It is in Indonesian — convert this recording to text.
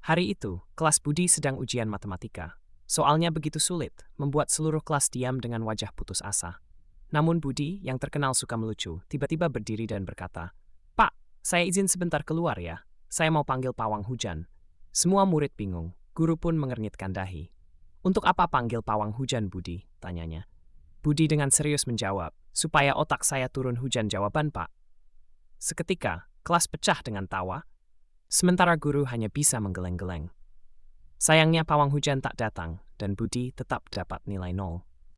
Hari itu, kelas Budi sedang ujian matematika. Soalnya begitu sulit, membuat seluruh kelas diam dengan wajah putus asa. Namun Budi, yang terkenal suka melucu, tiba-tiba berdiri dan berkata, "Pak, saya izin sebentar keluar ya. Saya mau panggil pawang hujan." Semua murid bingung, guru pun mengernyitkan dahi. "Untuk apa panggil pawang hujan, Budi?" tanyanya. Budi dengan serius menjawab, "Supaya otak saya turun hujan jawaban, Pak." Seketika, kelas pecah dengan tawa, sementara guru hanya bisa menggeleng-geleng. Sayangnya pawang hujan tak datang, dan Budi tetap dapat nilai nol.